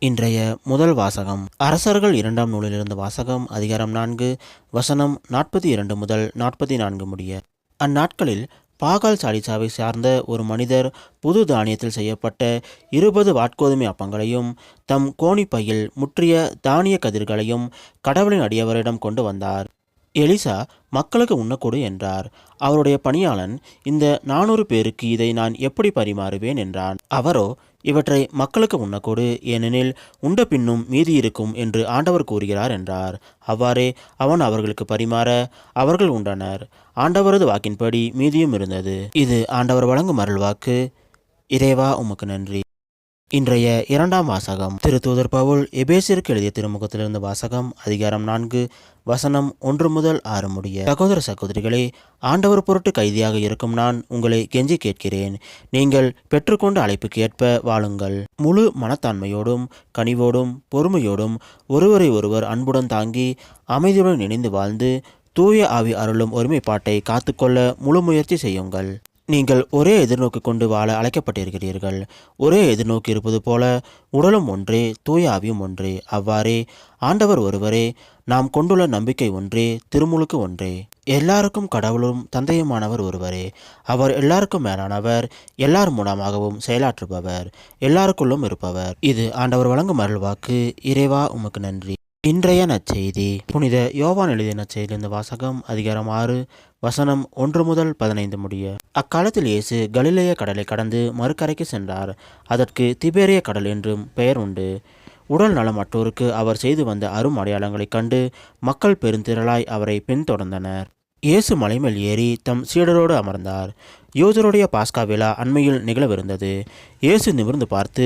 இன்றைய முதல் வாசகம் அரசர்கள் 2ஆம் நூலிலிருந்து வாசகம். அதிகாரம் 4 வசனம் 42 முதல் 44 முடிய. அந்நாட்களில் பாகால் சாலிசாவை சார்ந்த ஒரு மனிதர் புது தானியத்தில் செய்யப்பட்ட 20 வாட்கோதுமை அப்பங்களையும் தம் கோணிப்பையில் முற்றிய தானிய கதிர்களையும் கடவுளின் அடியவரிடம் கொண்டு வந்தார். எலிசா மக்களுக்கு உண்ணக்கூடு என்றார். அவருடைய பணியாளன், இந்த 400 பேருக்கு இதை நான் எப்படி பரிமாறுவேன் என்றான். அவரோ, இவற்றை மக்களுக்கு உண்ணக்கூடு, ஏனெனில் உண்ட பின்னும் மீதி இருக்கும் என்று ஆண்டவர் கூறுகிறார் என்றார். அவ்வாறே அவன் அவர்களுக்கு பரிமாற அவர்கள் உண்டனர். ஆண்டவரது வாக்கின்படி மீதியும் இருந்தது. இது ஆண்டவர் வழங்கும் அருள்வாக்கு. இறைவா உமக்கு நன்றி. இன்றைய 2ஆம் வாசகம் திருத்தூதர் பவுல் எபேசியருக்கு எழுதிய திருமுகத்திலிருந்து வாசகம். அதிகாரம் 4 வசனம் 1 முதல் 6 முடிய. சகோதர சகோதரிகளே, ஆண்டவர் பொருட்டு கைதியாக இருக்கும் நான் உங்களை கெஞ்சி கேட்கிறேன். நீங்கள் பெற்றுக்கொண்ட அழைப்புக்கு ஏற்ப வாழுங்கள். முழு மனத்தாண்மையோடும் கனிவோடும் பொறுமையோடும் ஒருவரை ஒருவர் அன்புடன் தாங்கி அமைதியுடன் இணைந்து வாழ்ந்து தூய ஆவி அருளும் ஒருமைப்பாட்டை காத்துக்கொள்ள முழு முயற்சி செய்யுங்கள். நீங்கள் ஒரே எதிர்நோக்கு கொண்டு வாழ அழைக்கப்பட்டிருக்கிறீர்கள். ஒரே எதிர்நோக்கி இருப்பது போல உடலும் ஒன்றே, தூய ஆவியும் ஒன்றே. அவ்வாறே ஆண்டவர் ஒருவரே, நாம் கொண்டுள்ள நம்பிக்கை ஒன்றே, திருமுழுக்கு ஒன்றே. எல்லாருக்கும் கடவுளும் தந்தையுமானவர் ஒருவரே. அவர் எல்லாருக்கும் மேலானவர், எல்லார் மூலமாகவும் செயலாற்றுபவர், எல்லாருக்குள்ளும் இருப்பவர். இது ஆண்டவர் வழங்கும் அருள்வாக்கு. இறைவா உமக்கு நன்றி. இன்றைய நற்செய்தி புனித யோவான் எழுதிய நற்செய்தியிலிருந்து வாசகம். அதிகாரம் 6 வசனம் 1 முதல் 15 முடிய. அக்காலத்தில் இயேசு கலிலேய கடலை கடந்து மறுக்கரைக்கு சென்றார். அதற்கு திபேரிய கடல் என்றும் பெயர் உண்டு. உடல் நலமற்றோருக்கு அவர் செய்து வந்த அரும் அடையாளங்களைக் கண்டு மக்கள் பெருந்திரளாய் அவரை பின்தொடர்ந்தனர். இயேசு மலைமேல் ஏறி தம் சீடரோடு அமர்ந்தார். யூதருடைய பாஸ்கா விழா அண்மையில் நிகழவிருந்தது. இயேசு நிமிர்ந்து பார்த்து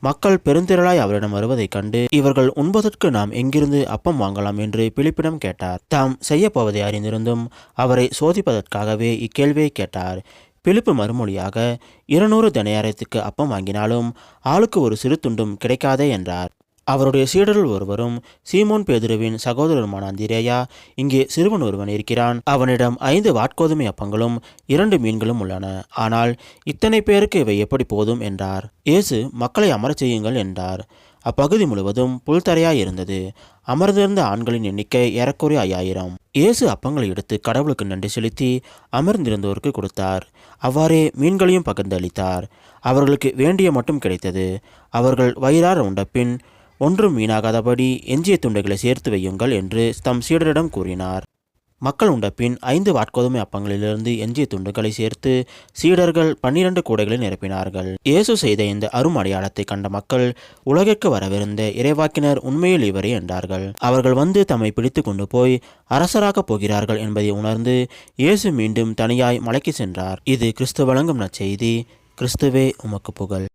மக்கள் பெருந்திரளாய் அவரிடம் வருவதைக் கண்டு, இவர்கள் உண்பதற்கு நாம் எங்கிருந்து அப்பம் வாங்கலாம் என்று பிலிப்பிடம் கேட்டார். தாம் செய்ய போவதை அறிந்திருந்தும் அவரை சோதிப்பதற்காகவே இக்கேள்வியை கேட்டார். பிலிப்பு மறுமொழியாக, 200 தெனாரியத்துக்கு அப்பம் வாங்கினாலும் ஆளுக்கு ஒரு சிறு துண்டும் கிடைக்காதே என்றார். அவருடைய சீடர்கள் ஒருவரும் சீமோன் பேதுருவின் சகோதரருமான அந்திரேயா, இங்கே சிறுவன் ஒருவன் இருக்கிறான். அவனிடம் 5 வாட்கோதுமை அப்பங்களும் 2 மீன்களும் உள்ளன. ஆனால் இத்தனை பேருக்கு இவை எப்படி போதும் என்றார். இயேசு மக்களை அமரச் செய்யுங்கள் என்றார். அப்பகுதி முழுவதும் புல்தரையாய் இருந்தது. அமர்ந்திருந்த ஆண்களின் எண்ணிக்கை ஏறக்குறைய 5000. இயேசு அப்பங்களை எடுத்து கடவுளுக்கு நன்றி செலுத்தி அமர்ந்திருந்தோருக்கு கொடுத்தார். அவ்வாறே மீன்களையும் பகிர்ந்து அளித்தார். அவர்களுக்கு வேண்டிய மட்டும் கிடைத்தது. அவர்கள் வயிறார உண்டபின் ஒன்றும் வீணாகாதபடி எஞ்சிய துண்டுகளை சேர்த்து வையுங்கள் என்று தம் சீடரிடம் கூறினார். மக்கள் உண்டபின் 5 வாட்கோதுமை அப்பங்களிலிருந்து எஞ்சிய துண்டுகளை சேர்த்து சீடர்கள் 12 கூடைகளை நிரப்பினார்கள். இயேசு செய்த இந்த அரும் அடையாளத்தை கண்ட மக்கள், உலகிற்கு வரவிருந்த இறைவாக்கினர் உண்மையில் இவரே என்றார்கள். அவர்கள் வந்து தம்மை பிடித்து கொண்டு போய் அரசராகப் போகிறார்கள் என்பதை உணர்ந்து இயேசு மீண்டும் தனியாய் மலைக்கு சென்றார். இது கிறிஸ்து வழங்கும் நற்செய்தி. கிறிஸ்துவே உமக்கு புகழ்.